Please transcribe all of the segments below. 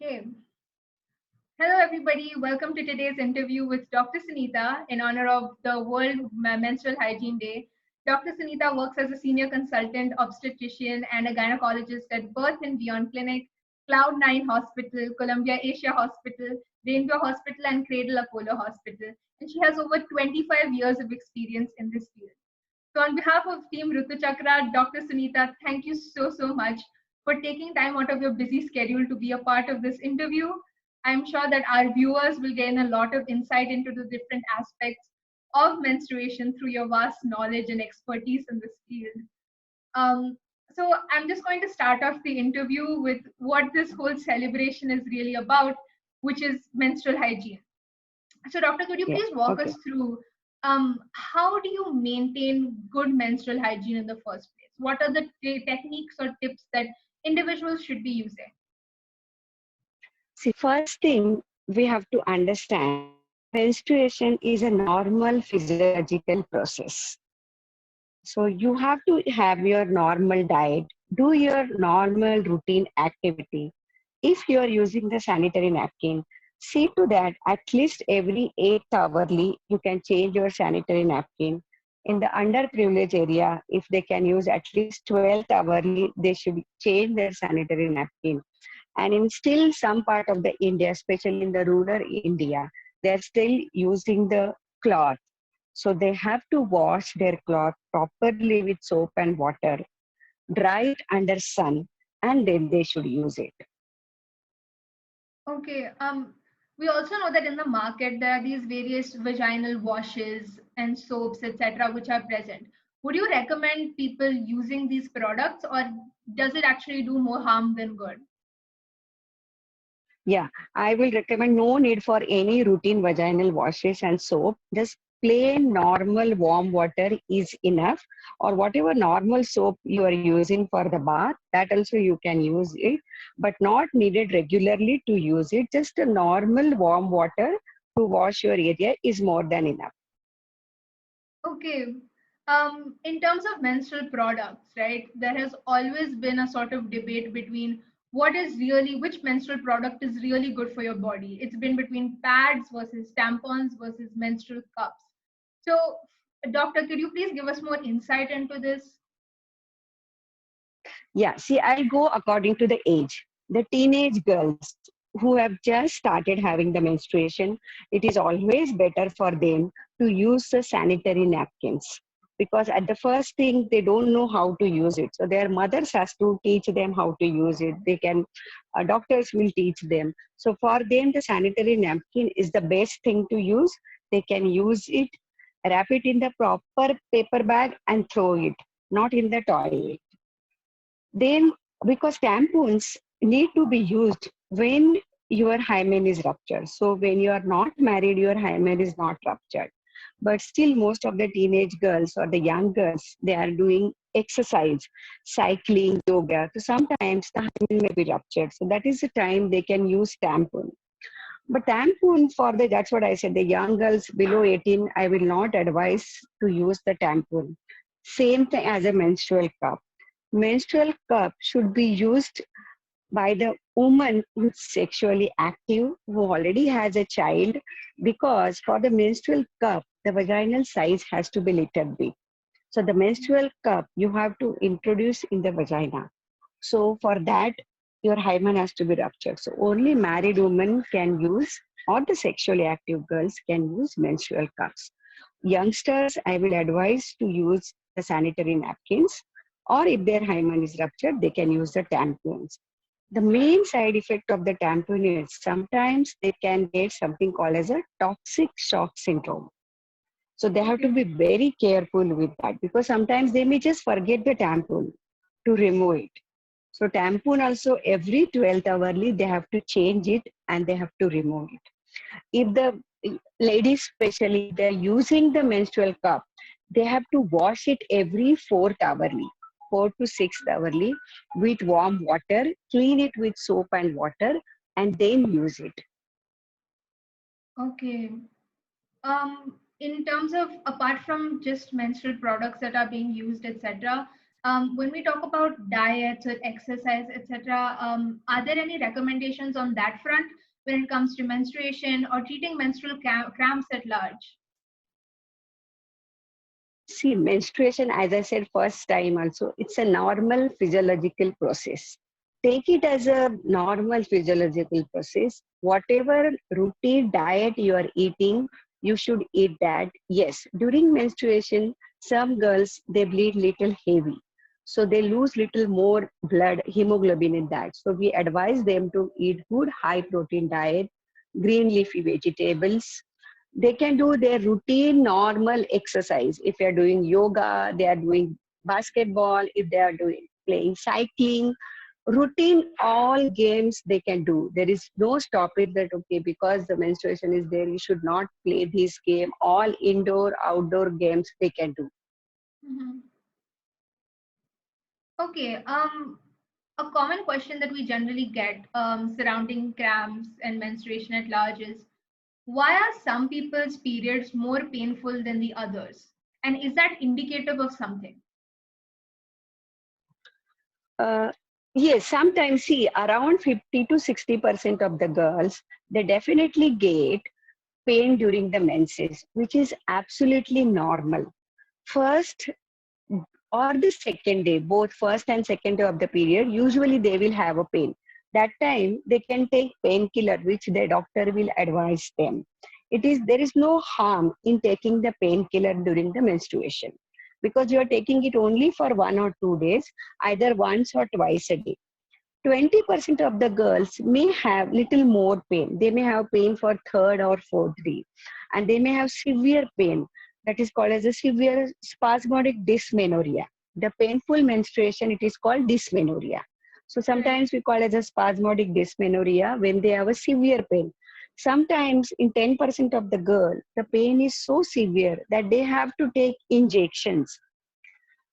Okay. Hello, everybody. Welcome to today's interview with Dr. Sunita in honor of the World Menstrual Hygiene Day. Dr. Sunita works as a senior consultant obstetrician and a gynecologist at Birth and Beyond Clinic, Cloud9 Hospital, Columbia Asia Hospital, Rainbow Hospital, and Cradle Apollo Hospital. And she has over 25 years of experience in this field. So, on behalf of Team Ritu Chakra, Dr. Sunita, thank you so much for taking time out of your busy schedule to be a part of this interview. I'm sure that our viewers will gain a lot of insight into the different aspects of menstruation through your vast knowledge and expertise in this field. Um, so, I'm just going to start off the interview with what this whole celebration is really about, which is menstrual hygiene. So, doctor, could you Yeah, please walk okay. us through how do you maintain good menstrual hygiene in the first place? What are the techniques or tips that individuals should be using? See, first thing we have to understand menstruation is a normal physiological process. So you have to have your normal diet, do your normal routine activity. If you are using the sanitary napkin, see to that at least every 8 hourly you can change your sanitary napkin. In the underprivileged area, if they can use at least 12 hourly, they should change their sanitary napkin. And in still some part of the India, especially in the rural India, they're still using the cloth. So they have to wash their cloth properly with soap and water, dry it under sun, and then they should use it. Okay. We also know that in the market there are these various vaginal washes and soaps, etc., which are present. Would you recommend people using these products, or does it actually do more harm than good? Yeah, I will recommend no need for any routine vaginal washes and soap. Just plain normal warm water is enough, or whatever normal soap you are using for the bath, that also you can use it, but not needed regularly to use it. Just a normal warm water to wash your area is more than enough. Okay. In terms of menstrual products, right, there has always been a sort of debate between which menstrual product is really good for your body. It's been between pads versus tampons versus menstrual cups. So, doctor, could you please give us more insight into this? Yeah, see, I'll go according to the age. The teenage girls who have just started having the menstruation, it is always better for them to use the sanitary napkins because at the first thing they don't know how to use it. So their mothers has to teach them how to use it. They can, doctors will teach them. So for them, the sanitary napkin is the best thing to use. They can use it, wrap it in the proper paper bag and throw it, not in the toilet. Then, because tampons need to be used when your hymen is ruptured. So, when you are not married, your hymen is not ruptured. But still, most of the teenage girls or the young girls, they are doing exercise, cycling, yoga. So, sometimes the hymen may be ruptured. So, that is the time they can use tampon. But tampon for the, that's what I said, the young girls below 18, I will not advise to use the tampon. Same thing as a menstrual cup. Menstrual cup should be used by the woman who's sexually active, who already has a child, because for the menstrual cup, the vaginal size has to be little big. So the menstrual cup you have to introduce in the vagina. So for that, your hymen has to be ruptured. So only married women can use, or the sexually active girls can use menstrual cups. Youngsters, I will advise to use the sanitary napkins, or if their hymen is ruptured, they can use the tampons. The main side effect of the tampon is sometimes they can get something called as a toxic shock syndrome. So they have to Okay. be very careful with that because sometimes they may just forget the tampon to remove it. So tampon also every 12th hourly they have to change it and they have to remove it. If the ladies especially if they're using the menstrual cup, they have to wash it every 4th hourly, 4 to 6 hourly with warm water, clean it with soap and water, and then use it. Okay. In terms of apart from just menstrual products that are being used, etc., When we talk about diets or exercise, etc., are there any recommendations on that front when it comes to menstruation or treating menstrual cramps at large? See, menstruation, as I said first time also, it's a normal physiological process. Take it as a normal physiological process. Whatever routine diet you are eating, you should eat that. Yes, during menstruation, some girls, they bleed little heavy. So they lose little more blood, hemoglobin in that. So we advise them to eat good high protein diet, green leafy vegetables. They can do their routine normal exercise. If they are doing yoga, they are doing basketball, if they are doing playing cycling, routine all games they can do. There is no stop it that okay, because the menstruation is there, you should not play this game. All indoor outdoor games they can do. Mhm. Okay. A common question that we generally get surrounding cramps and menstruation at large is, why are some people's periods more painful than the others? And is that indicative of something? uh, yes, sometimes see around 50 to 60% of the girls, they definitely get pain during the menses, which is absolutely normal. First or the second day, both first and second day of the period, usually they will have a pain. That time they can take painkiller, which the doctor will advise them. There is no harm in taking the painkiller during the menstruation because you are taking it only for 1 or 2 days, either once or twice a day. 20% of the girls may have little more pain. They may have pain for third or fourth day, and they may have severe pain that is called as a severe spasmodic dysmenorrhea. The painful menstruation, it is called dysmenorrhea. So Right. sometimes we call it as a spasmodic dysmenorrhea when they have a severe pain. Sometimes in 10% of the girl, the pain is so severe that they have to take injections.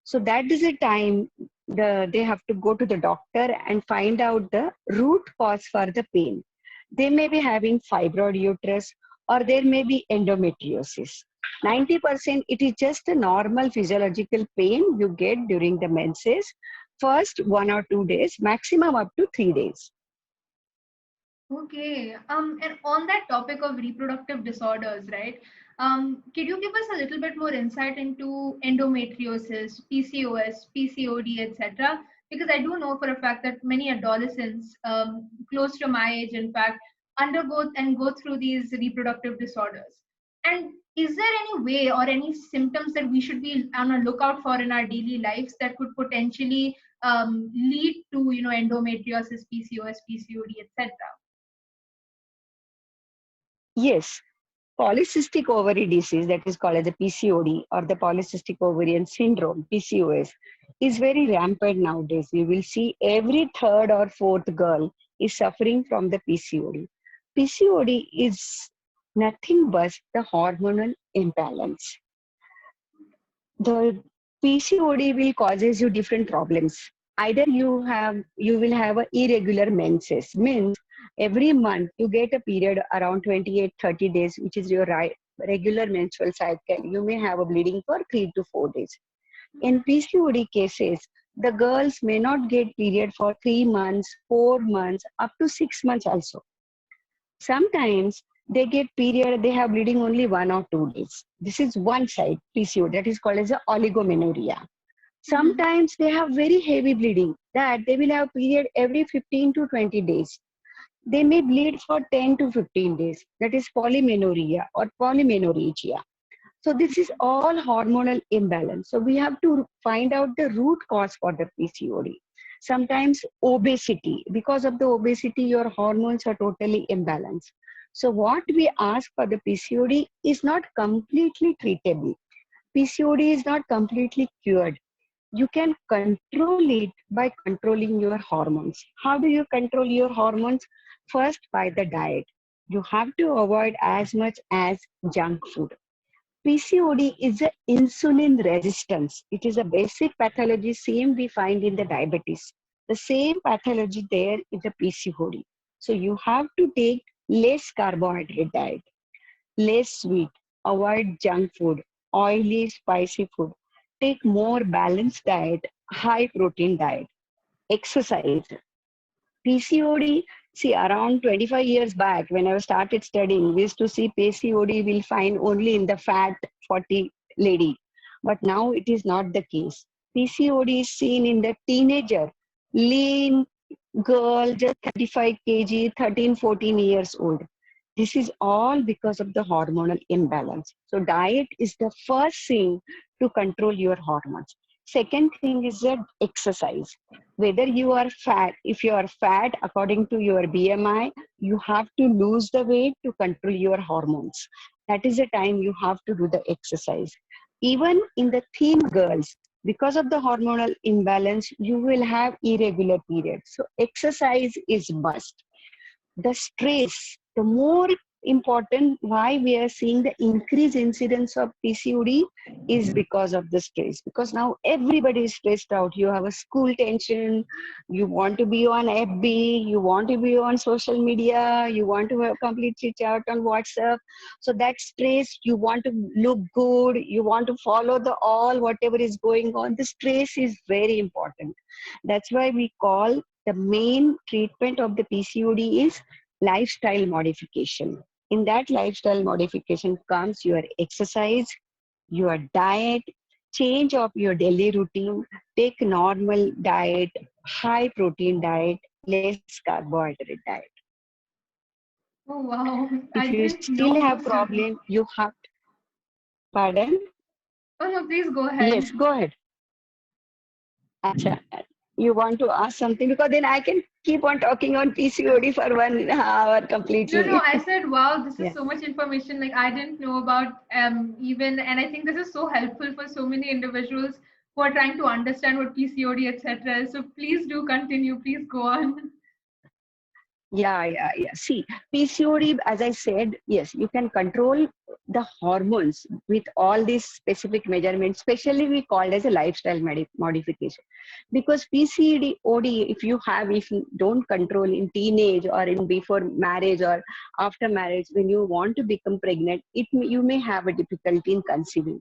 So that is a time they have to go to the doctor and find out the root cause for the pain. They may be having fibroid uterus or there may be endometriosis. 90% it is just a normal physiological pain you get during the menses. First 1 or 2 days, maximum up to 3 days. Okay. And on that topic of reproductive disorders, right? Could you give us a little bit more insight into endometriosis, PCOS, PCOD, etc.? Because I do know for a fact that many adolescents, close to my age, in fact, undergo and go through these reproductive disorders. And is there any way or any symptoms that we should be on a lookout for in our daily lives that could potentially lead to, endometriosis, PCOS, PCOD, etc.? Yes, polycystic ovary disease, that is called as the PCOD or the polycystic ovarian syndrome, PCOS, is very rampant nowadays. You will see every third or fourth girl is suffering from the PCOD. PCOD is nothing but the hormonal imbalance. The PCOD will causes you different problems. Either you will have a irregular menses, means every month you get a period around 28 30 days, which is your regular menstrual cycle. You may have a bleeding for 3 to 4 days. In PCOD cases, the girls may not get period for 3 months, 4 months, up to 6 months also. Sometimes they get period, they have bleeding only 1 or 2 days. This is one side, PCOD, that is called as a oligomenorrhea. Mhm. Sometimes they have very heavy bleeding, that they will have period every 15 to 20 days. They may bleed for 10 to 15 days. That is polymenorrhea or polymenorrhagia. So this is all hormonal imbalance. So we have to find out the root cause for the PCOD. Sometimes obesity. Because of the obesity, your hormones are totally imbalanced. So what we ask for the PCOD is not completely treatable. PCOD is not completely cured. You can control it by controlling your hormones. How do you control your hormones? First, by the diet. You have to avoid as much as junk food. PCOD is a insulin resistance. It is a basic pathology, same we find in the diabetes. The same pathology there is the PCOD. So you have to take less carbohydrate diet, less sweet, avoid junk food, oily, spicy food. Take more balanced diet high protein diet, exercise. PCOD, see, around 25 years back, when I started studying, we used to see PCOD will find only in the fat 40 lady. But now it is not the case. PCOD is seen in the teenager, lean girl, just 35 kg, 13, 14 years old. This is all because of the hormonal imbalance. So diet is the first thing to control your hormones. Second thing is that exercise. Whether you are fat, if you are fat according to your BMI, you have to lose the weight to control your hormones. That is the time you have to do the exercise. Even in the thin girls, because of the hormonal imbalance, you will have irregular periods. So exercise is must. The stress, the more important why we are seeing the increased incidence of PCOD is because of the stress. Because now everybody is stressed out. You have a school tension, you want to be on FB, you want to be on social media, you want to have complete chit chat on WhatsApp. So that stress, you want to look good, you want to follow the all whatever is going on. The stress is very important. That's why we call the main treatment of the PCOD is lifestyle modification. In that lifestyle modification comes your exercise, your diet, change of your daily routine, take normal diet, high protein diet, less carbohydrate diet. Oh, wow. If I you didn't still know have most of this. problem, you have, pardon? Oh, no, please go ahead. Yes, go ahead. Acha, you want to ask something? Because then I can keep on talking on PCOD for 1 hour No, no, completely. I said, wow, this is Yeah. so much information. Like, I didn't know about even, and I think this is so helpful for so many individuals who are trying to understand what PCOD, etc. So please do continue. Please go on. Yeah. See, PCOD, as I said, yes, you can control the hormones with all these specific measurements, especially we call as a lifestyle modification. Because PCOD, if you don't control in teenage or in before marriage or after marriage, when you want to become pregnant, you may have a difficulty in conceiving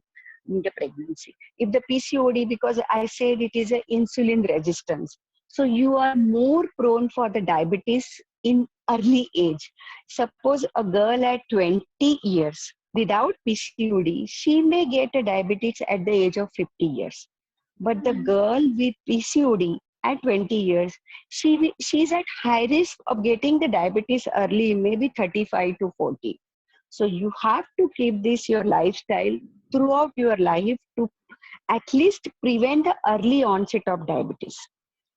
in the pregnancy. If the PCOD, because I said it is a insulin resistance, so you are more prone for the diabetes in early age. Suppose a girl at 20 years without PCOD, she may get a diabetes at the age of 50 years. But the Mhm. girl with PCOD at 20 years, she's at high risk of getting the diabetes early, maybe 35 to 40. So you have to keep this your lifestyle throughout your life to at least prevent the early onset of diabetes.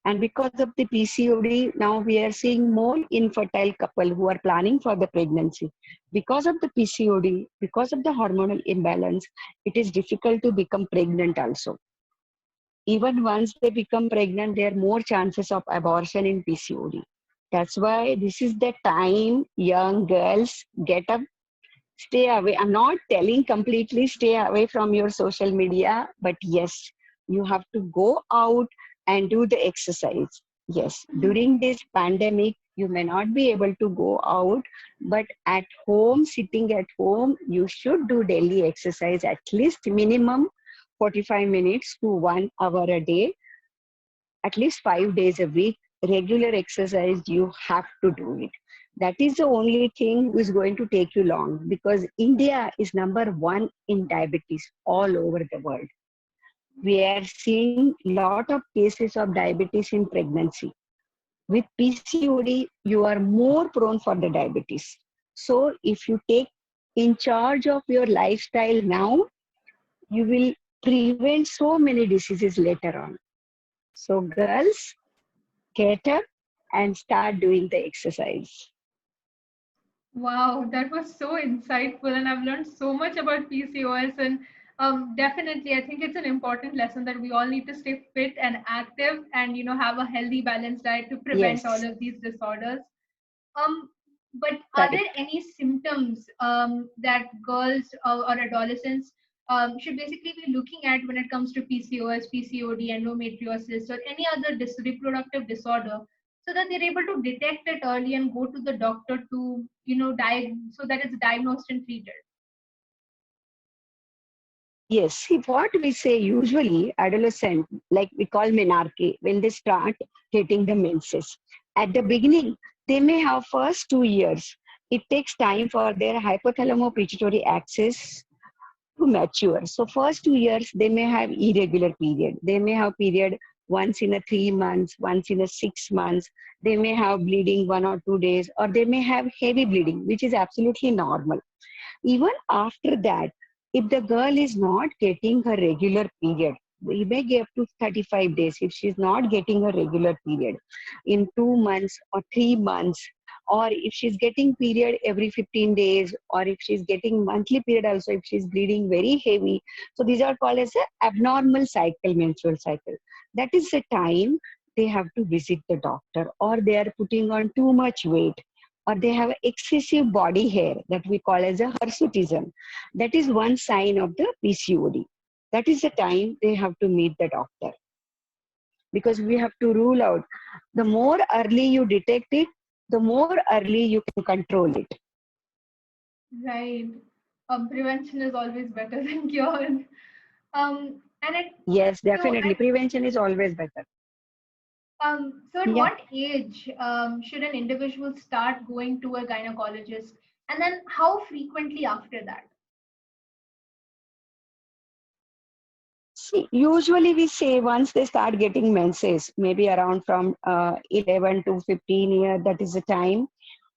And because of the PCOD, now we are seeing more infertile couple who are planning for the pregnancy. Because of the PCOD, because of the hormonal imbalance, it is difficult to become pregnant also. Even once they become pregnant, there are more chances of abortion in PCOD. That's why this is the time young girls get up, stay away. I'm not telling completely stay away from your social media, but yes, you have to go out and do the exercise. Yes, Mhm. during this pandemic, you may not be able to go out, but at home, sitting at home, you should do daily exercise at least minimum 45 minutes to 1 hour a day, at least 5 days a week. Regular exercise, you have to do it. That is the only thing which is going to take you long, because India is number one in diabetes all over the world. We are seeing lot of cases of diabetes in pregnancy. With PCOD, you are more prone for the diabetes. So if you take in charge of your lifestyle now, you will prevent so many diseases later on. So girls, get up and start doing the exercise. Wow, that was so insightful, and I've learned so much about PCOS. And definitely, I think it's an important lesson that we all need to stay fit and active, and have a healthy, balanced diet to prevent all Yes, of these disorders. Um, but are there correct. any symptoms that girls or adolescents should basically be looking at when it comes to PCOS, PCOD, endometriosis, or any other reproductive disorder, so that they're able to detect it early and go to the doctor to, so that it's diagnosed and treated? Yes, see what we say usually adolescent, like we call menarche, when they start getting the menses. At the beginning, they may have first 2 years. It takes time for their hypothalamo-pituitary axis to mature. So first 2 years, they may have irregular period. They may have period once in a 3 months, once in a 6 months. They may have bleeding 1 or 2 days, or they may have heavy bleeding, which is absolutely normal. Even after that, if the girl is not getting her regular period, we may get up to 35 days if she's not getting a regular period in 2 months or 3 months, or if she's getting period every 15 days, or if she's getting monthly period also, if she's bleeding very heavy. So these are called as a abnormal cycle, menstrual cycle. That is the time they have to visit the doctor, or they are putting on too much weight, or they have excessive body hair that we call as a hirsutism. That is one sign of the PCOD. That is the time they have to meet the doctor, because we have to rule out. The more early you detect it, the more early you can control it. Right. Prevention is always better than cure. And it Yes, so definitely. Prevention is always better. so at Yeah. what age should an individual start going to a gynecologist, and then how frequently after that? See, usually we say once they start getting menses, maybe around from 11 to 15 years, that is the time.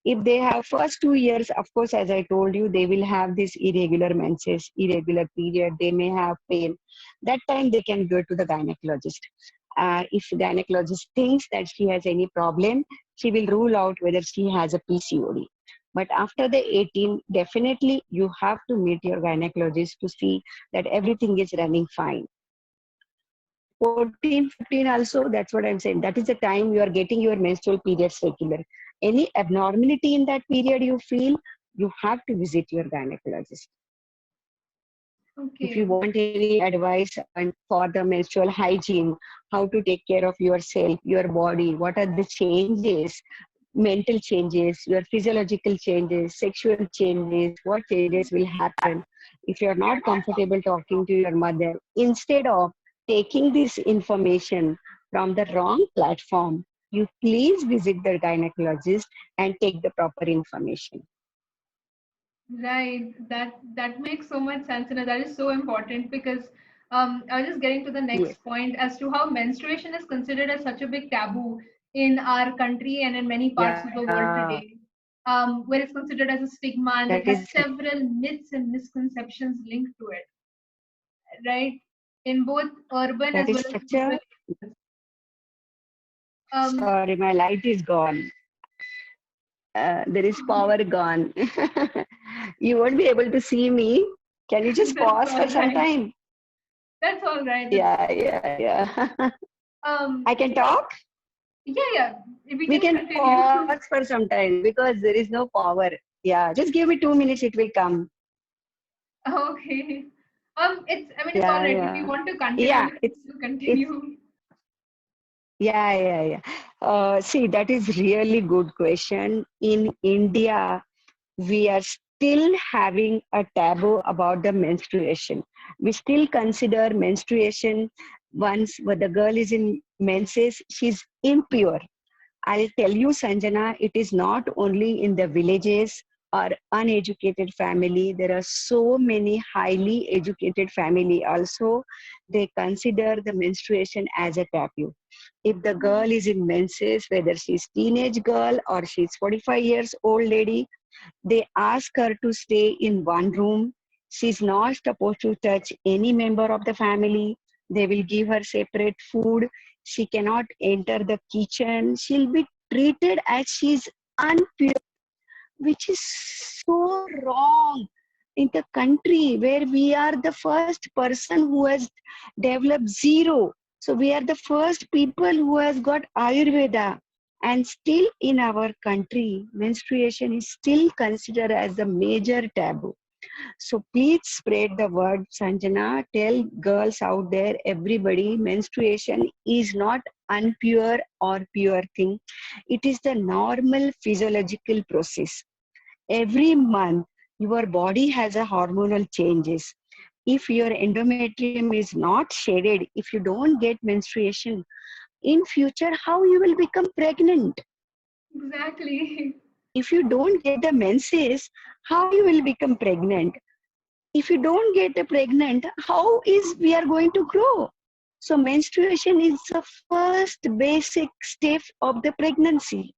If they have first 2 years, of course, as I told you, they will have this irregular menses, irregular period. They may have pain. That time they can go to the gynecologist. If the gynecologist thinks that she has any problem, she will rule out whether she has a PCOD. But after the 18, definitely you have to meet your gynecologist to see that everything is running fine. 14, 15 also, that's what I'm saying. That is the time you are getting your menstrual periods regular. Any abnormality in that period you feel, you have to visit your gynecologist. If you Okay. want any advice and for the menstrual hygiene, how to take care of yourself, your body, what are the changes, mental changes, your physiological changes, sexual changes, what changes will happen. If you're not comfortable talking to your mother, instead of taking this information from the wrong platform, you please visit the gynecologist and take the proper information. Right. That makes so much sense, and that is so important because I was just getting to the Yes, next point as to how menstruation is considered as such a big taboo in our country and in many parts of the world yeah, today, where it's considered as a stigma and it that has is, several myths and misconceptions linked to it, right? In both urban that as is well as such rural a, areas. Um, sorry, my light is gone. There is power gone. You won't be able to see me. Can you just that's pause for all some right. time? That's all right. That's Yeah, yeah, yeah. I um. can talk? Yeah, yeah. We We can can continue. pause for some time because there is no power. Yeah, just give me 2 minutes, it will come. Okay. It's, I mean, it's all Yeah, right. If you yeah. want to continue, Yeah, we can still it's, continue. yeah, yeah, yeah. See, that is really good question. In India, we are still having a taboo about the menstruation. We still consider menstruation once when the girl is in menses, she's impure. I'll tell you, Sanjana, it is not only in the villages or uneducated family. There are so many highly educated family also. They consider the menstruation as a taboo. If the girl is in menses, whether she's teenage girl or she's 45 years old lady, they ask her to stay in one room. She's not supposed to touch any member of the family. They will give her separate food. She cannot enter the kitchen. She'll be treated as she's unpure, which is so wrong in the country where we are the first person who has developed zero. So we are the first people who has got Ayurveda. And still in our country, menstruation is still considered as a major taboo. So please spread the word, Sanjana. Tell girls out there, everybody, menstruation is not unpure or pure thing. It is the normal physiological process. Every month, your body has a hormonal changes. if your endometrium is not shaded, if you don't get menstruation, in future, how you will become pregnant? Exactly. If you don't get the menses, how you will become pregnant? If you don't get pregnant, how is we are going to grow? So menstruation is the first basic step of the pregnancy.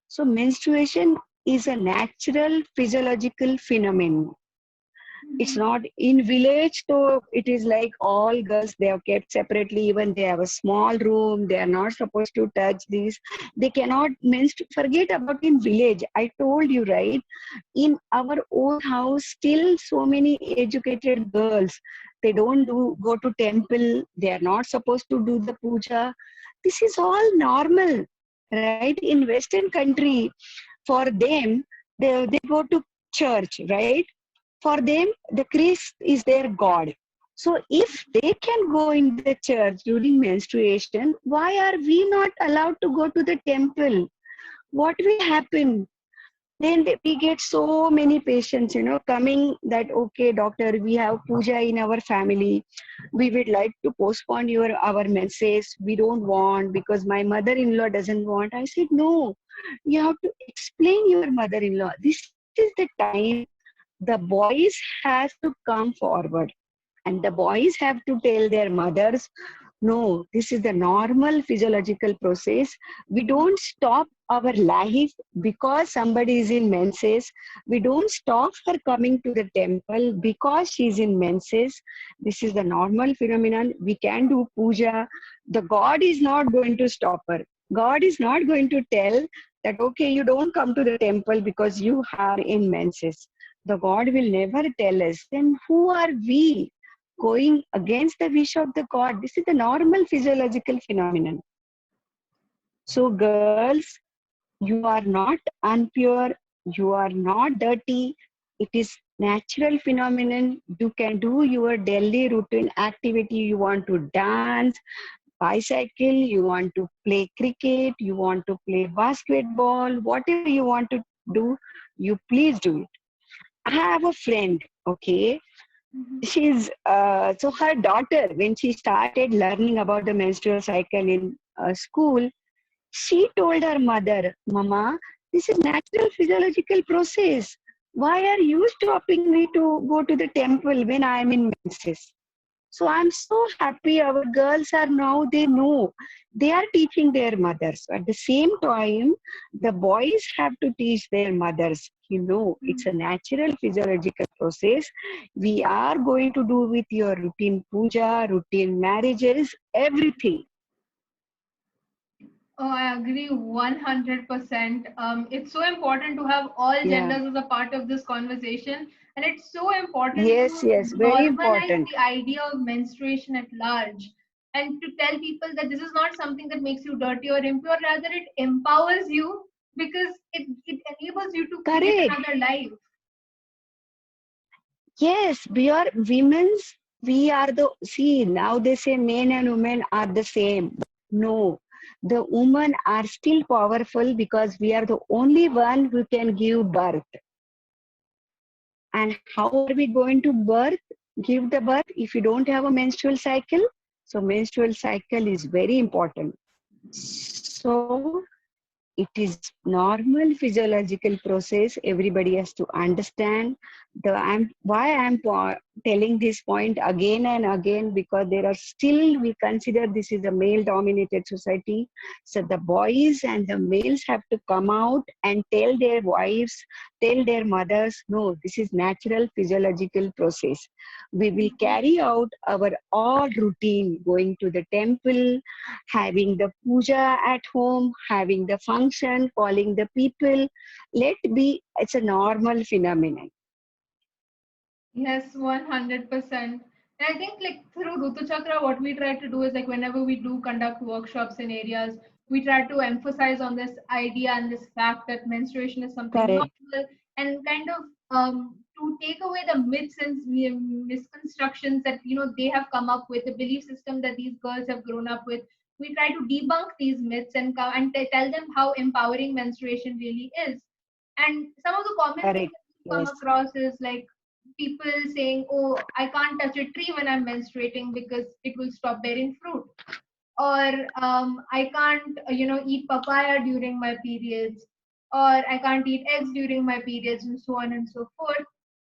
So menstruation is a natural physiological phenomenon. It's not in village, so it is like all girls, they are kept separately. Even they have a small room, they are not supposed to touch this. They cannot forget about in village. I told you, right? In our own house, still so many educated girls, they don't do go to temple, they are not supposed to do the puja. This is all normal, right? In Western country, for them, they go to church, right? For them, the Christ is their God. So if they can go in the church during menstruation, why are we not allowed to go to the temple? What will happen? Then we get so many patients, coming that, okay, doctor, we have puja in our family. We would like to postpone our menses. We don't want because my mother-in-law doesn't want. I said, no, you have to explain your mother-in-law. This is the time the boys has to come forward, and the boys have to tell their mothers, no, this is the normal physiological process. We don't stop our life because somebody is in menses. We don't stop her coming to the temple because she is in menses. This is the normal phenomenon. We can do puja. The God is not going to stop her. God is not going to tell that, okay, you don't come to the temple because you are in menses. The God will never tell us. Then who are we going against the wish of the God? This is the normal physiological phenomenon. So girls, you are not impure, you are not dirty. It is natural phenomenon. You can do your daily routine activity. You want to dance, bicycle, you want to play cricket, you want to play basketball, whatever you want to do, you please do it. I have a friend, okay, she's so her daughter, when she started learning about the menstrual cycle in school, she told her mother, Mama, this is natural physiological process. Why are you stopping me to go to the temple when I am in menses? So I'm so happy our girls are now, they know. They are teaching their mothers. At the same time, the boys have to teach their mothers. It's a natural physiological process. We are going to do with your routine puja, routine marriages, everything. Oh, I agree 100%. It's so important to have all Yeah. genders as a part of this conversation. And it's so important Yes, to yes, very normalize important. the idea of menstruation at large and to tell people that this is not something that makes you dirty or impure, rather, it empowers you because it enables you to create Correct. another life. Yes, we are women's. We are see, now they say men and women are the same. No, the women are still powerful because we are the only one who can give birth. And how are we going to give the birth if you don't have a menstrual cycle? So menstrual cycle is very important. So it is normal physiological process. Everybody has to understand why I'm telling this point again and again, because there are still, we consider this is a male dominated society. So the boys and the males have to come out and tell their wives, tell their mothers, no, this is natural physiological process. We will carry out our all routine, going to the temple, having the puja at home, having the function, calling the people. It's a normal phenomenon. Yes, 100%. And I think like through Rutu Chakra, what we try to do is like whenever we do conduct workshops in areas, we try to emphasize on this idea and this fact that menstruation is something Correct. normal and kind of to take away the myths and misconstructions that they have come up with, the belief system that these girls have grown up with. We try to debunk these myths and tell them how empowering menstruation really is. And some of the common things Correct. that we come Yes. across is like people saying, oh, I can't touch a tree when I'm menstruating because it will stop bearing fruit, or I can't, eat papaya during my periods, or I can't eat eggs during my periods, and so on and so forth.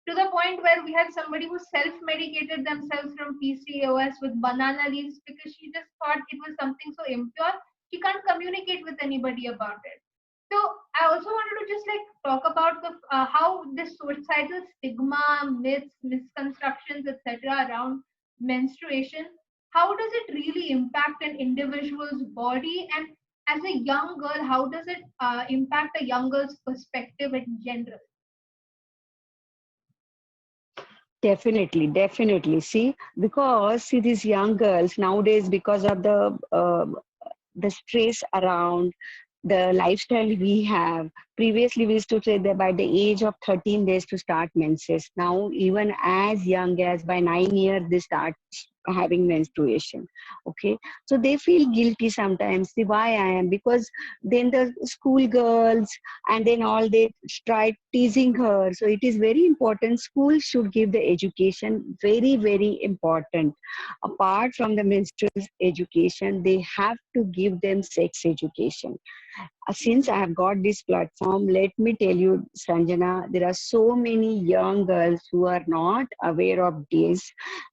To the point where we had somebody who self-medicated themselves from PCOS with banana leaves because she just thought it was something so impure she can't communicate with anybody about it. So I also wanted to just like talk about the how this societal stigma, myths, misconstructions, etc. around menstruation. How does it really impact an individual's body, and as a young girl, how does it impact a young girl's perspective in general? Definitely, definitely. See, because see these young girls nowadays, because of the stress around the lifestyle we have. Previously, we used to say that by the age of 13 days to start menses. Now, even as young as by 9 years, they start having menstruation. Okay, so they feel guilty sometimes. See, why I am? Because then the school girls and then all they try teasing her. So it is very important. School should give the education, very, very important. Apart from the menstrual education, they have to give them sex education. Since I have got this platform, let me tell you, Sanjana, there are so many young girls who are not aware of this,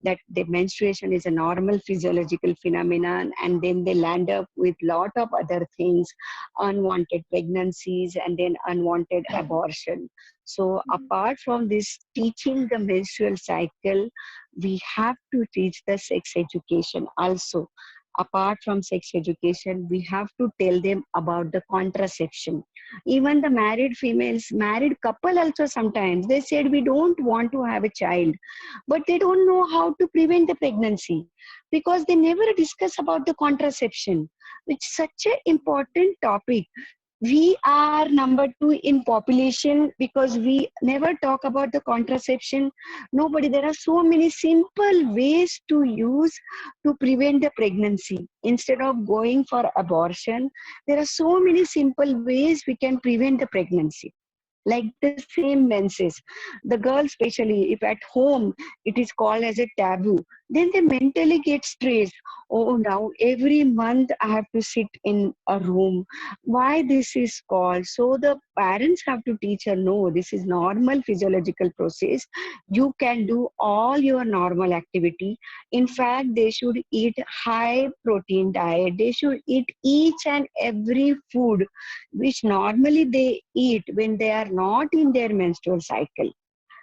that the menstruation is a normal physiological phenomenon, and then they land up with lot of other things, unwanted pregnancies, and then unwanted abortion. So apart from this teaching the menstrual cycle, we have to teach the sex education also. Apart from sex education, we have to tell them about the contraception. Even the married females, married couple also, sometimes they said we don't want to have a child, but they don't know how to prevent the pregnancy because they never discuss about the contraception, which is such an important topic. We are number two in population because we never talk about the contraception. Nobody, there are so many simple ways to use to prevent the pregnancy. Instead of going for abortion, there are so many simple ways we can prevent the pregnancy, like the same menses. The girl, especially if at home it is called as a taboo, then they mentally get stressed. Oh, now every month I have to sit in a room. Why this is called? So the parents have to teach her, no, this is normal physiological process. You can do all your normal activity. In fact, they should eat high protein diet. They should eat each and every food which normally they eat when they are not in their menstrual cycle.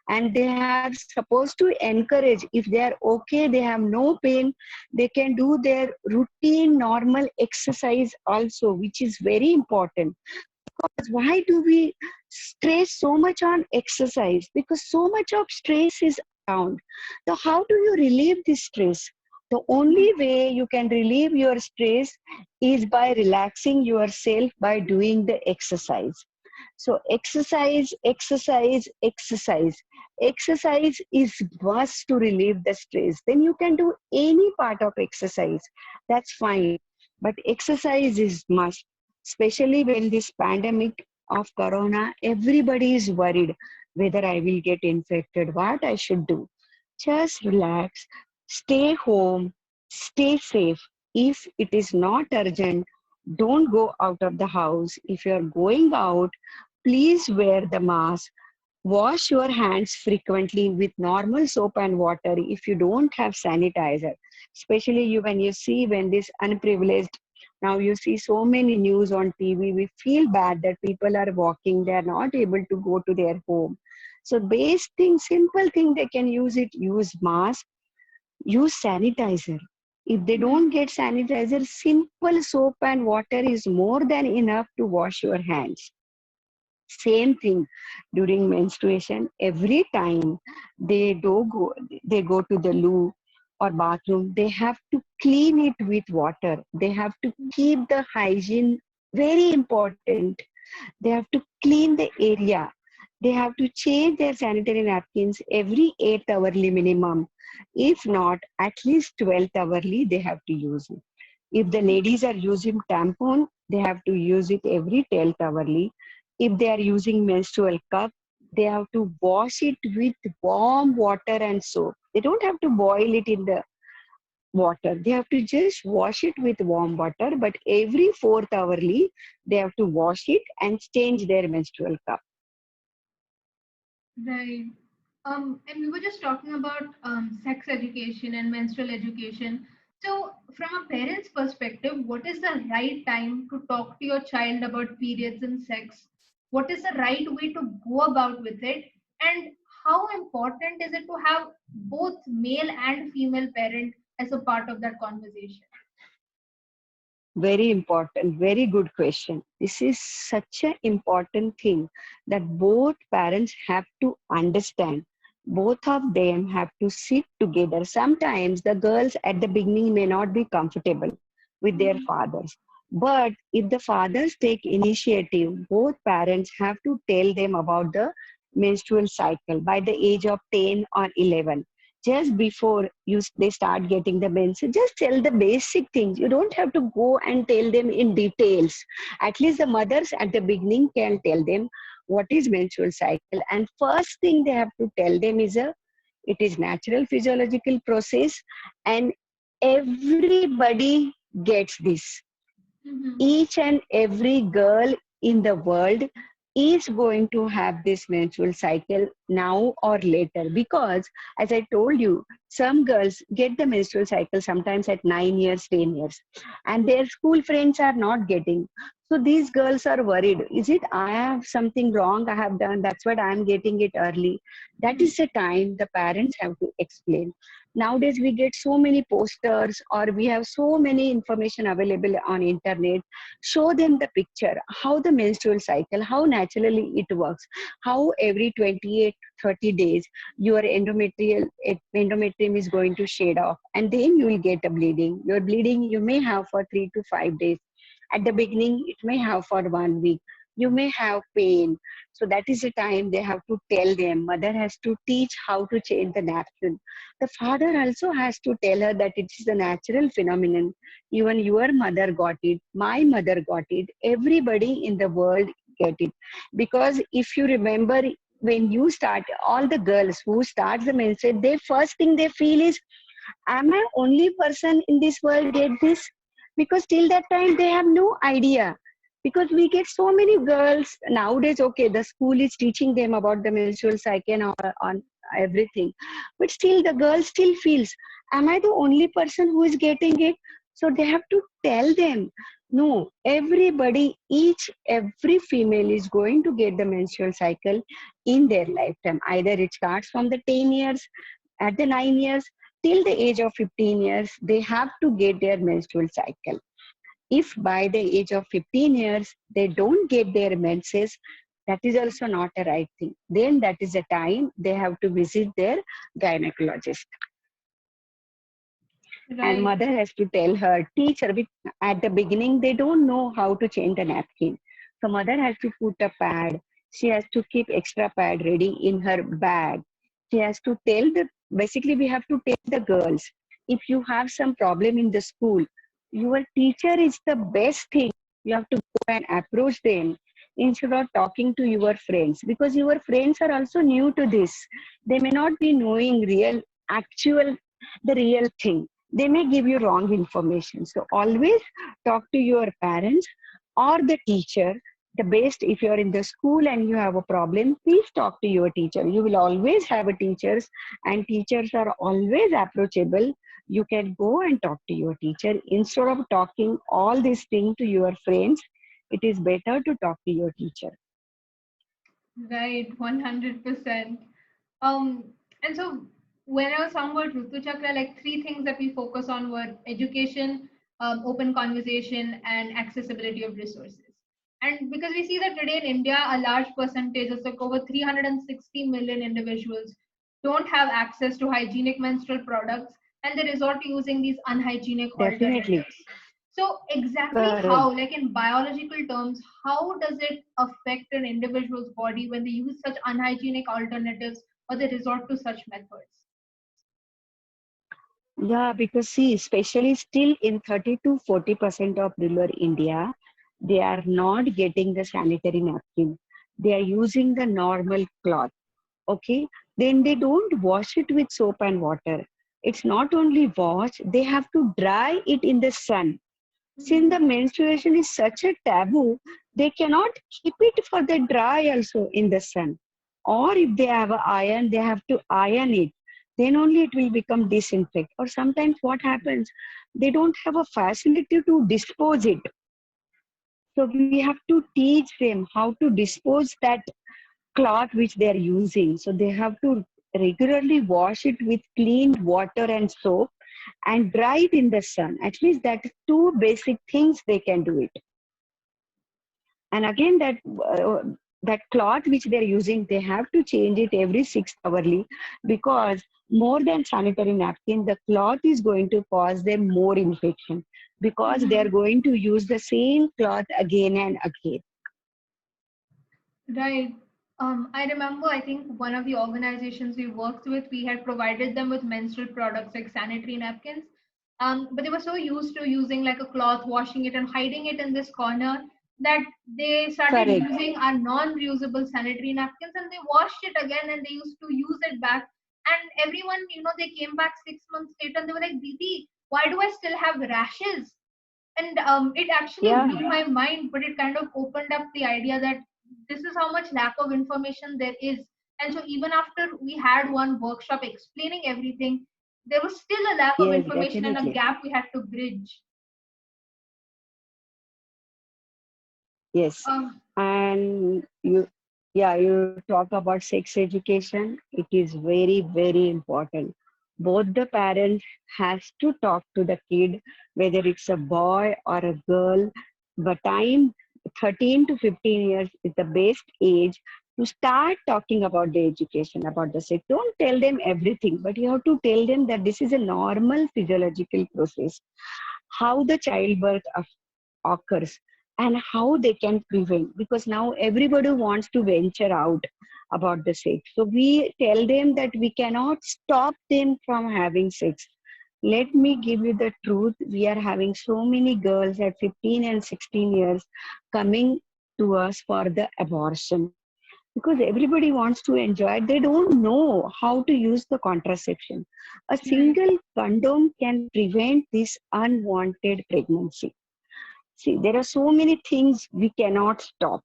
And they are supposed to encourage, if they are okay, they have no pain, they can do their routine normal exercise also, which is very important. Because why do we stress so much on exercise? Because so much of stress is around. So how do you relieve this stress? The only way you can relieve your stress is by relaxing yourself by doing the exercise. So exercise, exercise, exercise. Exercise is must to relieve the stress. Then you can do any part of exercise. That's fine. But exercise is must. Especially when this pandemic of corona, everybody is worried whether I will get infected, what I should do. Just relax, stay home, stay safe. If it is not urgent, don't go out of the house. If you are going out, please wear the mask. Wash your hands frequently with normal soap and water if you don't have sanitizer. Especially you, when you see when this unprivileged, now you see so many news on TV, we feel bad that people are walking, they are not able to go to their home. So base thing, simple thing they can use it, use mask, use sanitizer. If they Mhm. don't get sanitizer, simple soap and water is more than enough to wash your hands. Same thing during menstruation. Every time they go to the loo or bathroom, they have to clean it with water. They have to keep the hygiene, very important. They have to clean the area. They have to change their sanitary napkins every 8 hourly minimum. If not, at least 12th hourly they have to use it. If the ladies are using tampon, they have to use it every 12th hourly. If they are using menstrual cup, They have to wash it with warm water and soap. They don't have to boil it in the water. They have to just wash it with warm water, but every fourth hourly, they have to wash it and change their menstrual cup. Right. And we were just talking about sex education and menstrual education. So, from a parent's perspective, what is the right time to talk to your child about periods and sex? What is the right way to go about with it? And how important is it to have both male and female parent as a part of that conversation? Very important, very good question. This is such an important thing that both parents have to understand. Both of them have to sit together. Sometimes the girls at the beginning may not be comfortable with their Mhm. fathers. But if the fathers take initiative, both parents have to tell them about the menstrual cycle by the age of 10 or 11, just before they start getting the menses. Just tell the basic things. You don't have to go and tell them in details. At least the mothers at the beginning can tell them what is menstrual cycle, and first thing they have to tell them is it is natural physiological process, and everybody gets this. Mhm. Each and every girl in the world is going to have this menstrual cycle now or later, because as I told you, some girls get the menstrual cycle sometimes at 9 years, 10 years, and their school friends are not getting. So these girls are worried, is it I have something wrong I have done, that's what I am getting it early? That Mhm. is the time the parents have to explain. Nowadays we get so many posters, or we have so many information available on internet. Show them the picture, how the menstrual cycle, how naturally it works, how every 28 30 days your endometrium is going to shade off, and then you will get a bleeding. Your bleeding you may have for 3 to 5 days. At the beginning it may have for 1 week. You may have pain. So that is the time they have to tell them. Mother has to teach how to change the napkin. The father also has to tell her that it is a natural phenomenon. Even your mother got it, my mother got it, everybody in the world get it. Because if you remember, when you start, all the girls who start the menstruation, they first thing they feel is, am I only person in this world get this? Because till that time they have no idea. Because we get so many girls nowadays, okay, the school is teaching them about the menstrual cycle on everything, but still the girl still feels, am I the only person who is getting it? So they have to tell them, no, everybody, every female is going to get the menstrual cycle in their lifetime. Either it starts from the 10 years, at the 9 years, till the age of 15 years, they have to get their menstrual cycle. If by the age of 15 years they don't get their menses, that is also not a right thing. Then that is the time they have to visit their gynecologist. And Right. mother has to tell her, teach her. At the beginning, they don't know how to change the napkin. So mother has to put a pad. She has to keep extra pad ready in her bag. She has to basically we have to tell the girls, if you have some problem in the school, your teacher is the best thing. You have to go and approach them instead of talking to your friends, because your friends are also new to this. They may not be knowing actual, the real thing. They may give you wrong information. So always talk to your parents or the teacher. The best, if you're in the school and you have a problem, please talk to your teacher. You will always have a teachers, and teachers are always approachable. You can go and talk to your teacher instead of talking all these things to your friends. It is better to talk to your teacher. Right, 100%. Um, and so when I was talking about Ritu Chakra, like three things that we focus on were education, open conversation, and accessibility of resources. And because we see that today in India, a large percentage, it's like over 360 million individuals, don't have access to hygienic menstrual products, and they resort to using these unhygienic Definitely. alternatives. So, exactly Correct. how, like in biological terms, how does it affect an individual's body when they use such unhygienic alternatives or they resort to such methods? Yeah, because see, especially still in 30 to 40% of rural India, they are not getting the sanitary napkin. They are using the normal cloth. Okay, then they don't wash it with soap and water. It's not only wash, they have to dry it in the sun. Since the menstruation is such a taboo, they cannot keep it for the dry also in the sun. Or if they have a iron, they have to iron it. Then only it will become disinfect. Or sometimes what happens, they don't have a facility to dispose it. So we have to teach them how to dispose that cloth which they are using. So they have to regularly wash it with clean water and soap and dry it in the sun. At least that two basic things they can do it. And again, that cloth which they're using, they have to change it every 6 hourly, because more than sanitary napkin, the cloth is going to cause them more infection, because they are going to use the same cloth again and again. Right. I remember, I think one of the organizations we worked with, we had provided them with menstrual products like sanitary napkins. But they were so used to using like a cloth, washing it and hiding it in this corner, that they started Correct. using our non-reusable sanitary napkins, and they washed it again and they used to use it back. And everyone, they came back 6 months later and they were like, Didi, why do I still have rashes? And it actually Yeah. blew my mind, but it kind of opened up the idea that this is how much lack of information there is. And so even after we had one workshop explaining everything, there was still a lack of Yes, information and a definitely. gap we had to bridge. Yes. um, And you talk about sex education. It is very, very important. Both the parents has to talk to the kid, whether it's a boy or a girl. The time 13 to 15 years is the best age to start talking about the education, about the sex. Don't tell them everything, but you have to tell them that this is a normal physiological process, how the childbirth occurs and how they can prevent, because now everybody wants to venture out about the sex. So we tell them that we cannot stop them from having sex. Let me give you the truth, we are having so many girls at 15 and 16 years coming to us for the abortion, because everybody wants to enjoy it. They don't know how to use the contraception. A right. single condom can prevent this unwanted pregnancy. See, there are so many things we cannot stop.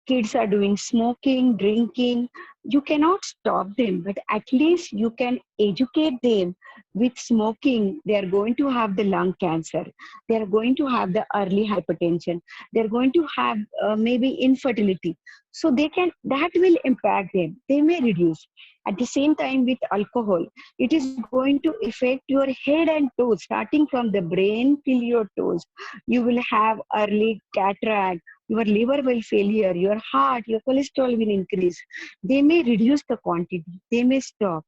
Kids are doing smoking, drinking. You cannot stop them, but at least you can educate them. With smoking, they are going to have the lung cancer. They are going to have the early hypertension. They are going to have maybe infertility. So that will impact them. They may reduce. At the same time, with alcohol, it is going to affect your head and toes, starting from the brain till your toes. You will have early cataract, your liver will failure, your heart, your cholesterol will increase. They may reduce the quantity, they may stop.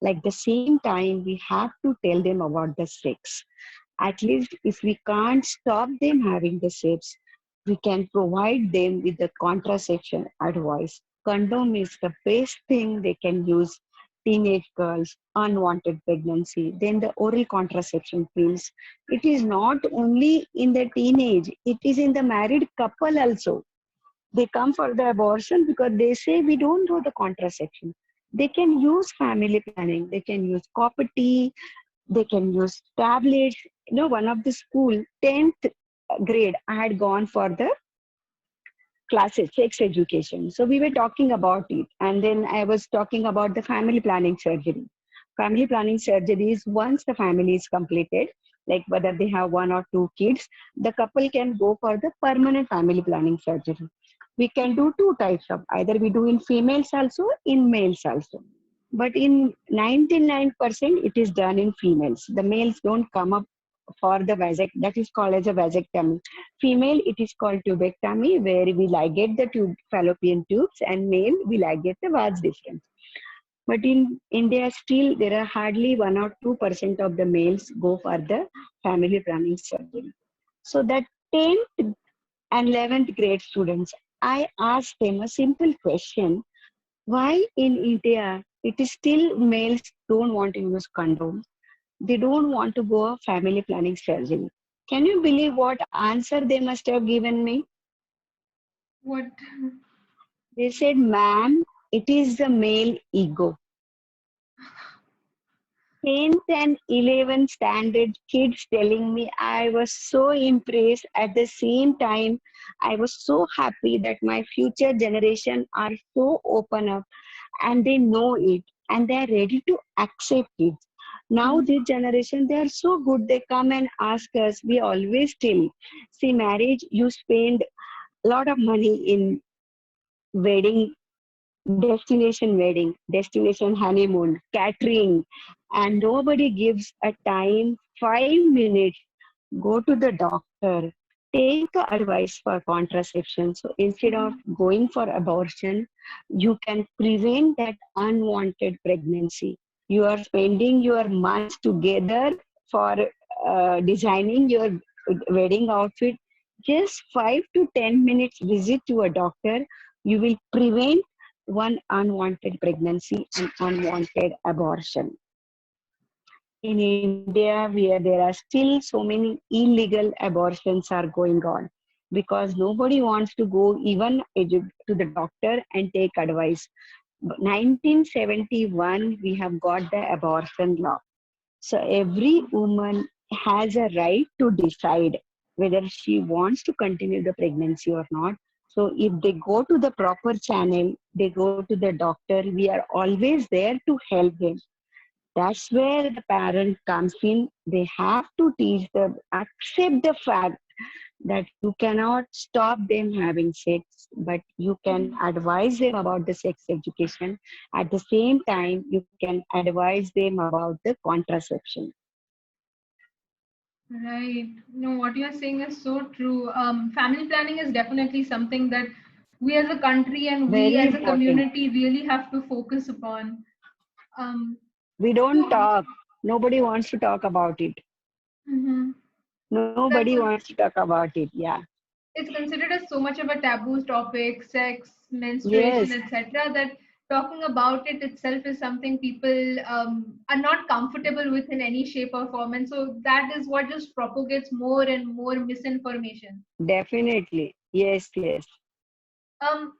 Like the same time, we have to tell them about the sex. At least if we can't stop them having the sex, we can provide them with the contraception advice. Condom is the best thing they can use. Teenage girls, unwanted pregnancy, then the oral contraception pills. It is not only in the teenage, it is in the married couple also. They come for the abortion because they say we don't do the contraception. They can use family planning, they can use copper tea, they can use tablets. One of the school, 10th grade, I had gone for the classes, sex education. So we were talking about it. And then I was talking about the family planning surgery. Family planning surgery is once the family is completed, like whether they have one or two kids, the couple can go for the permanent family planning surgery. We can do two types of, either we do in females also, in males also. But in 99% it is done in females. The males don't come up for the that is called as a vasectomy. Female, it is called tubectomy, where we ligate the fallopian tubes, and male, we ligate the vas deferens. But in India, still there are hardly 1 or 2% of the males go for the family planning surgery. So that 10th and 11th grade students, I asked them a simple question: why in India it is still males don't want to use condoms? They don't want to go a family planning surgery. Can you believe what answer they must have given me? What? They said, ma'am, it is the male ego. 10th and 11th standard kids telling me, I was so impressed. At the same time, I was so happy that my future generation are so open up and they know it and they are ready to accept it. Now Mhm. this generation, they are so good. They come and ask us. We always tell, see, marriage, you spend a lot of money in wedding, destination honeymoon, catering, and nobody gives a time, 5 minutes, go to the doctor, take advice for contraception. So instead of Mhm. going for abortion, you can prevent that unwanted pregnancy. You are spending your months together for designing your wedding outfit. Just 5 to 10 minutes visit to a doctor, you will prevent one unwanted pregnancy and unwanted abortion. In India, where there are still so many illegal abortions are going on because nobody wants to go even to the doctor and take advice. 1971, we have got the abortion law. So every woman has a right to decide whether she wants to continue the pregnancy or not. So if they go to the proper channel, they go to the doctor, we are always there to help them. That's where the parent comes in. They have to teach them, accept the fact that you cannot stop them having sex, but you can Mhm. advise them about the sex education. At the same time, you can advise them about the contraception. Right. No, what you're saying is so true. Family planning is definitely something that we as a country and we Very as a important. community really have to focus upon. Um, We don't so, talk. Nobody wants to talk about it. mhm. Nobody That's wants to talk about it. Yeah. it's considered as so much of a taboo topic, sex, menstruation, Yes, etc., that talking about it itself is something people are not comfortable with in any shape or form. And so that is what just propagates more and more misinformation. definitely. Yes, yes. Um,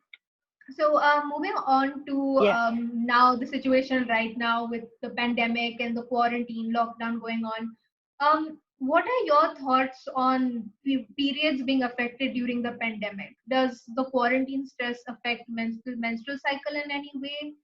moving on to Yeah. now the situation right now with the pandemic and the quarantine lockdown going on. What are your thoughts on periods being affected during the pandemic? Does the quarantine stress affect menstrual cycle in any way?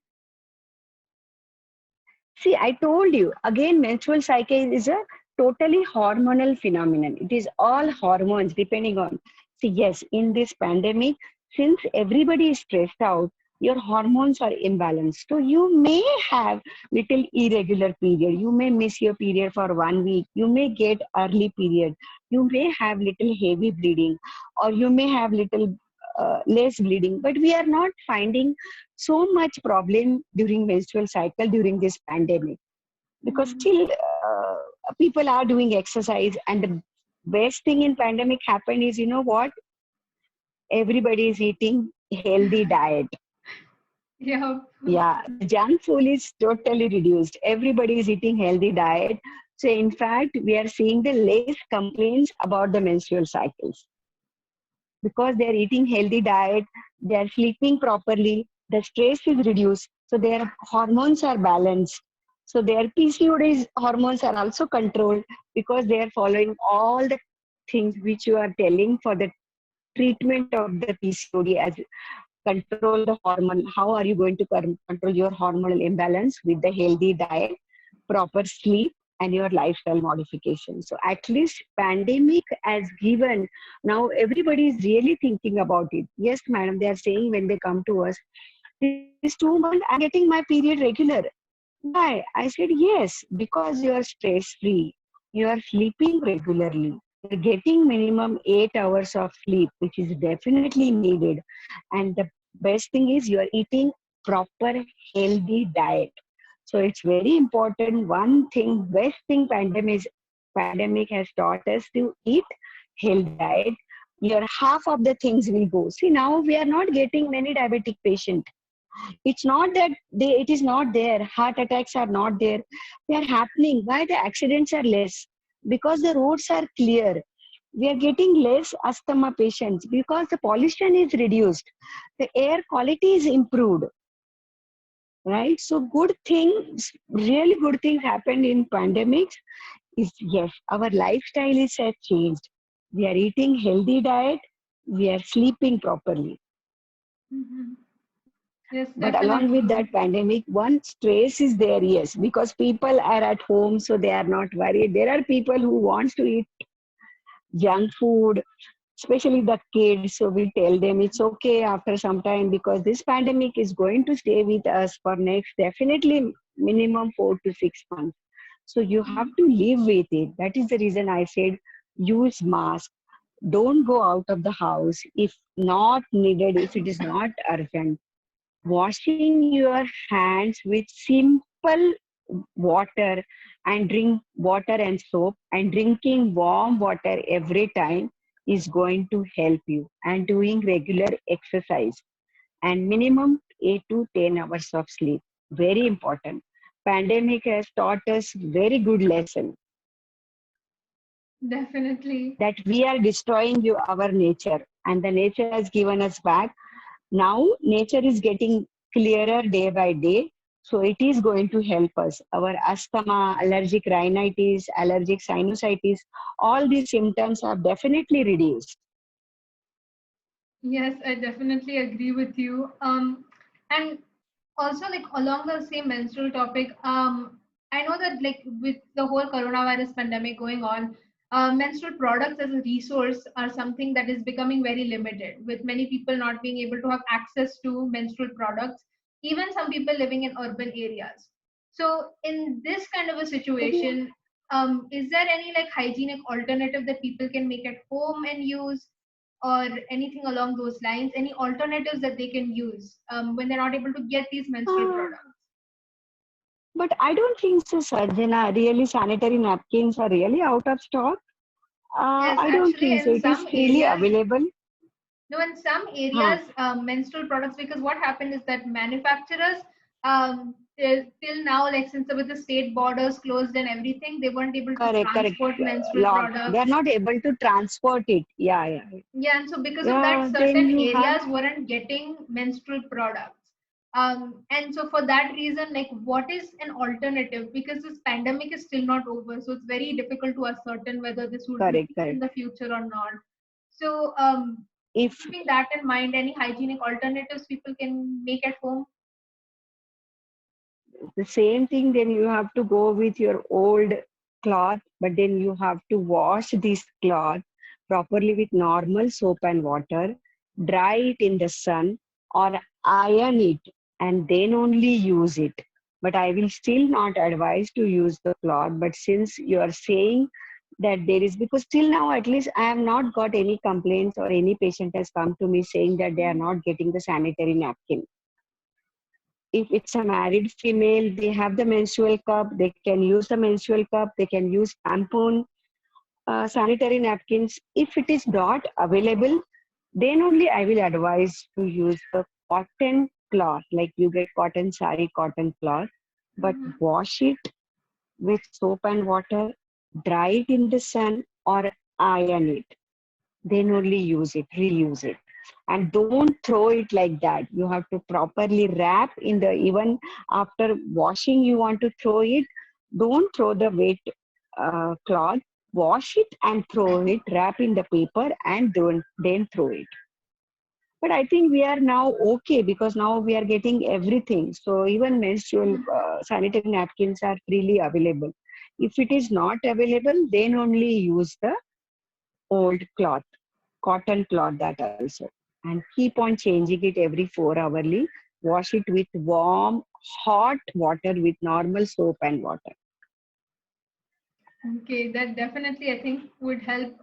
See, I told you again, menstrual cycle is a totally hormonal phenomenon. It is all hormones depending on. See, yes, in this pandemic, since everybody is stressed out, your hormones are imbalanced. So you may have little irregular period. You may miss your period for 1 week. You may get early period. You may have little heavy bleeding, or you may have little less bleeding. But we are not finding so much problem during menstrual cycle during this pandemic because Mhm. still people are doing exercise, and the best thing in pandemic happened is, you know what, everybody is eating healthy diet. Yeah. Yeah, the junk food is totally reduced. Everybody is eating healthy diet. So in fact, we are seeing the less complaints about the menstrual cycles because they are eating healthy diet, they are sleeping properly, the stress is reduced, so their hormones are balanced. So their PCOD hormones are also controlled because they are following all the things which you are telling for the treatment of the PCOD as control the hormone. How are you going to control your hormonal imbalance with the healthy diet, proper sleep, and your lifestyle modification? So at least pandemic has given, now everybody is really thinking about it. Yes, madam, they are saying when they come to us, this 2 months I'm getting my period regular. Why? I said, yes, because you are stress free. You are sleeping regularly. You're getting minimum 8 hours of sleep, which is definitely needed. And the best thing is you are eating proper healthy diet. So it's very important. One thing, best thing pandemic has taught us to eat healthy diet. Your half of the things will go. See, now we are not getting many diabetic patients. It's not that it is not there. Heart attacks are not there. They are happening. Why the accidents are less? Because the roads are clear. We are getting less asthma patients because the pollution is reduced. The air quality is improved, right? So good things, really good things happened in pandemics is yes, our lifestyle is has changed. We are eating healthy diet, we are sleeping properly. Mhm. Yes, But along with definitely. that pandemic, one stress is there, yes, because people are at home, so they are not worried. There are people who wants to eat junk food, especially the kids. So we tell them it's okay after some time because this pandemic is going to stay with us for next definitely minimum 4 to 6 months. So you have to live with it. That is the reason I said use mask. Don't go out of the house if not needed, if it is not urgent. Washing your hands with simple water and drink water and soap and drinking warm water every time is going to help you, and doing regular exercise and minimum 8 to 10 hours of sleep, very important. Pandemic has taught us very good lesson Definitely. that we are destroying our nature and the nature has given us back. Now nature is getting clearer day by day, so it is going to help us. Our asthma, allergic rhinitis, allergic sinusitis, all these symptoms have definitely reduced. Yes, I definitely agree with you. And also like along the same menstrual topic, I know that like with the whole coronavirus pandemic going on, menstrual products as a resource are something that is becoming very limited, with many people not being able to have access to menstrual products, even some people living in urban areas. So in this kind of a situation, is there any like hygienic alternative that people can make at home and use, or anything along those lines? Any alternatives that they can use when they're not able to get these menstrual Uh, products? but I don't think so, Sarjana. Really, sanitary napkins are really out of stock. Yes, I don't actually, think so. in It is some freely areas, available. no, in some Huh, areas, menstrual products, because what happened is that manufacturers, till now, like since with the state borders closed and everything, they weren't able to correct, correct. transport menstrual Lot. They are products. not able to transport it. Yeah, yeah. Yeah, and so because of that, Yeah, then certain you have. areas weren't getting menstrual products. And so for that reason, like what is an alternative? Because this pandemic is still not over, so it's very difficult to ascertain whether this would Correct, repeat in correct. the future or not. So If keeping that in mind, any hygienic alternatives people can make at home? the same thing, then you have to go with your old cloth, but then you have to wash this cloth properly with normal soap and water, dry it in the sun or iron it, and then only use it. But I will still not advise to use the cloth. But since you are saying that there is, because till now at least I have not got any complaints or any patient has come to me saying that they are not getting the sanitary napkin. If it's a married female, they have the menstrual cup, they can use the menstrual cup, they can use tampon, sanitary napkins. If it is not available, then only I will advise to use the cotton cloth, like you get cotton sari, cotton cloth, but Mhm. wash it with soap and water, dry it in the sun or iron it, then only use it, reuse it. And don't throw it like that. You have to properly wrap in the, even after washing, you want to throw it. Don't throw the wet cloth. Wash it and throw it, wrap in the paper and don't, then throw it. But I think we are now okay because now we are getting everything. So even menstrual sanitary napkins are freely available. If it is not available, then only use the old cloth, cotton cloth that also. And keep on changing it every 4 hourly. Wash it with warm, hot water with normal soap and water. Okay, that definitely I think would help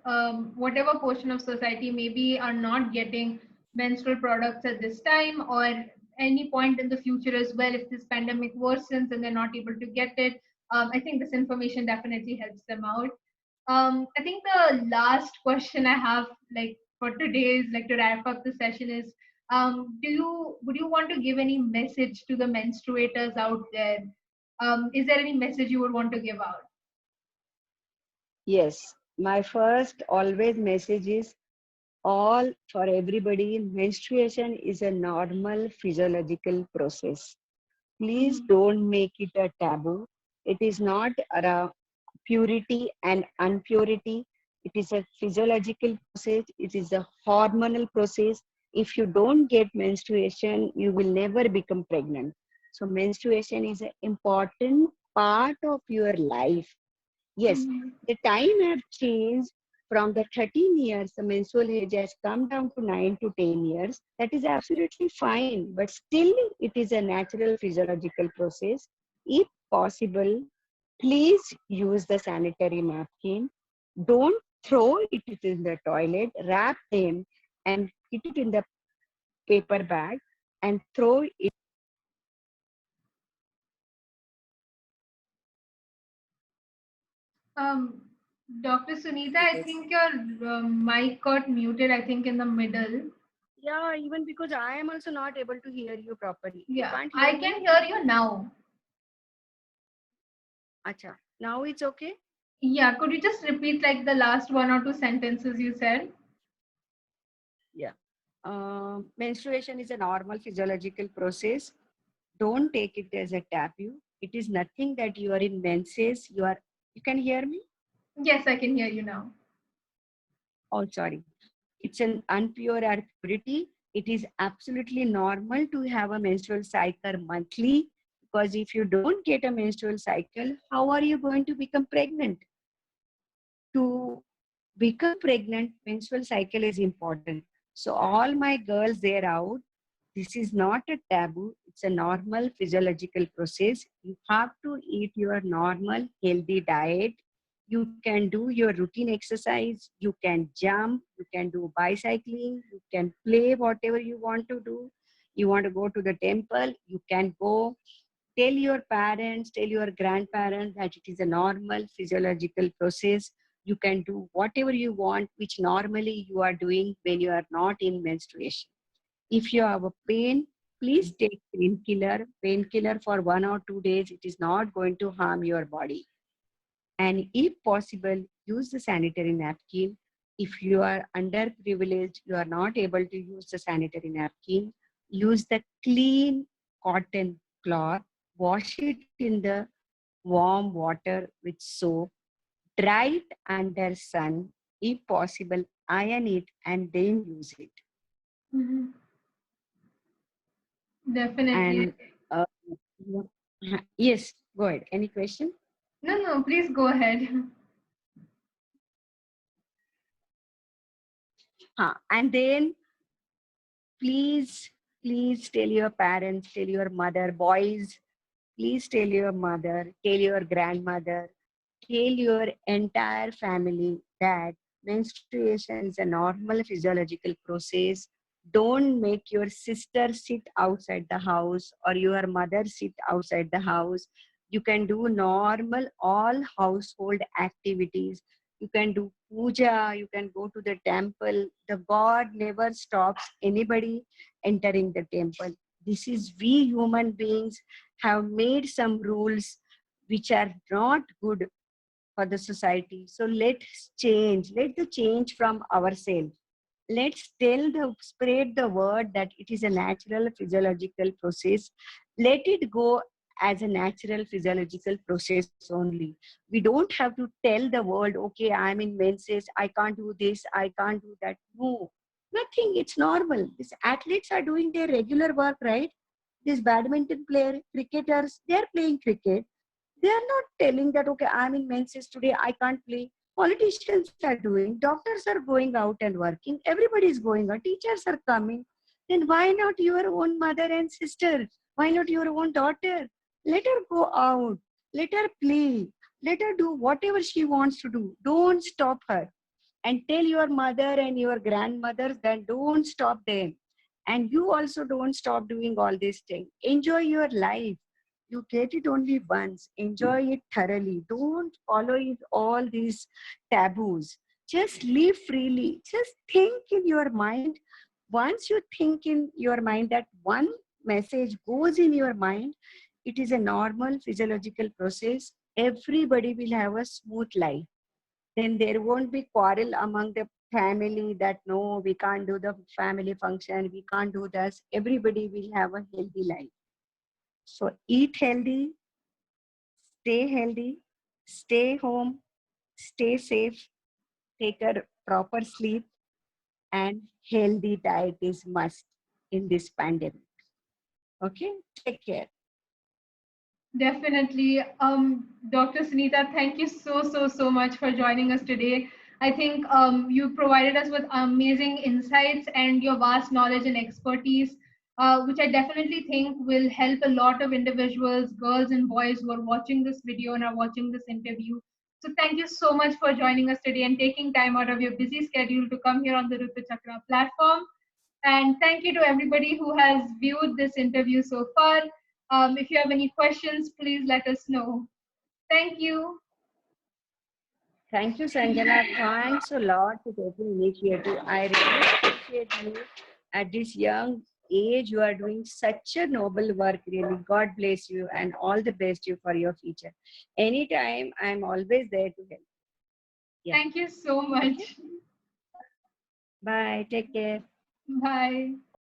whatever portion of society maybe are not getting menstrual products at this time, or any point in the future as well. If this pandemic worsens and they're not able to get it, I think this information definitely helps them out. I think the last question I have, like for today, is like to wrap up the session is, do you would you want to give any message to the menstruators out there? Is there any message you would want to give out? Yes. my first always message is all for everybody. Menstruation is a normal physiological process. Please Mhm. don't make it a taboo. It is not a purity and impurity. It is a physiological process. It is a hormonal process. If you don't get menstruation, you will never become pregnant. So menstruation is an important part of your life. Yes, Mhm. the time have changed from the 13 years, the menstrual age has come down to 9 to 10 years. That is absolutely fine, but still it is a natural physiological process. If possible, please use the sanitary napkin. Don't throw it in the toilet, wrap them and put it in the paper bag and throw it. Um, Dr. Sunita, I think your mic got muted, I think, in the middle. Yeah, even because I am also not able to hear you properly. You Yeah, can't I hear me? can hear you now. Acha. Now it's okay? Yeah, could you just repeat like the last one or two sentences you said? Yeah. Menstruation is a normal physiological process. Don't take it as a taboo. It is nothing that you are in menses. You can hear me? Yes, I can hear you now. Oh, sorry. It's an unpure or purity. It is absolutely normal to have a menstrual cycle monthly, because if you don't get a menstrual cycle, how are you going to become pregnant? To become pregnant, menstrual cycle is important. So all my girls there out, this is not a taboo. It's a normal physiological process. You have to eat your normal healthy diet. You can do your routine exercise. You can jump. You can do bicycling. You can play whatever you want to do. You want to go to the temple, you can go. Tell your parents, tell your grandparents that it is a normal physiological process. You can do whatever you want, which normally you are doing when you are not in menstruation. If you have a pain, please take painkiller. Painkiller for 1 or 2 days. It is not going to harm your body. And if possible, use the sanitary napkin. If you are underprivileged, you are not able to use the sanitary napkin, use the clean cotton cloth, wash it in the warm water with soap, dry it under sun. If possible, iron it and then use it. Mhm. Definitely. And uh, yes, go ahead. Any question? No, no, please go ahead. And then please, please tell your parents, tell your mother, boys, please tell your mother, tell your grandmother, tell your entire family that menstruation is a normal physiological process. Don't make your sister sit outside the house or your mother sit outside the house. You can do normal all household activities. You can do puja, you can go to the temple. The God never stops anybody entering the temple. This is we human beings have made some rules which are not good for the society. So let's change. Let the change from ourselves. Let's spread the word that it is a natural physiological process. Let it go as a natural physiological process only. We don't have to tell the world, okay, I'm in menses, I can't do this, I can't do that. No, nothing. It's normal. These athletes are doing their regular work, right? These badminton player, cricketers, they are playing cricket. They are not telling that, okay, I'm in menses today, I can't play. Politicians are doing, doctors are going out and working, everybody is going out, teachers are coming. Then why not your own mother and sister? Why not your own daughter? Let her go out, let her play, let her do whatever she wants to do. Don't stop her. And tell your mother and your grandmothers that don't stop them. And you also don't stop doing all these things. Enjoy your life. You get it only once. Enjoy it thoroughly. Don't follow it, all these taboos. Just live freely. Just think in your mind. Once you think in your mind that one message goes in your mind, it is a normal physiological process. Everybody will have a smooth life. then there won't be quarrel among the family that no, we can't do the family function, we can't do this. Everybody will have a healthy life. So eat healthy, stay home, stay safe, take a proper sleep, and healthy diet is must in this pandemic. Okay, take care. Definitely. Dr. Sunita, thank you so much for joining us today. I think you provided us with amazing insights and your vast knowledge and expertise, which I definitely think will help a lot of individuals, girls and boys who are watching this video and are watching this interview. So thank you so much for joining us today and taking time out of your busy schedule to come here on the Rutu Chakra platform. And thank you to everybody who has viewed this interview so far. If you have any questions, please let us know. Thank you. Thank you, Sanjana. Thanks a lot for taking initiative. I really appreciate you at this young age. You are doing such a noble work. Really, God bless you and all the best you for your future. Anytime, I'm always there to help. Yeah. Thank you so much. Okay. Bye. Take care. Bye.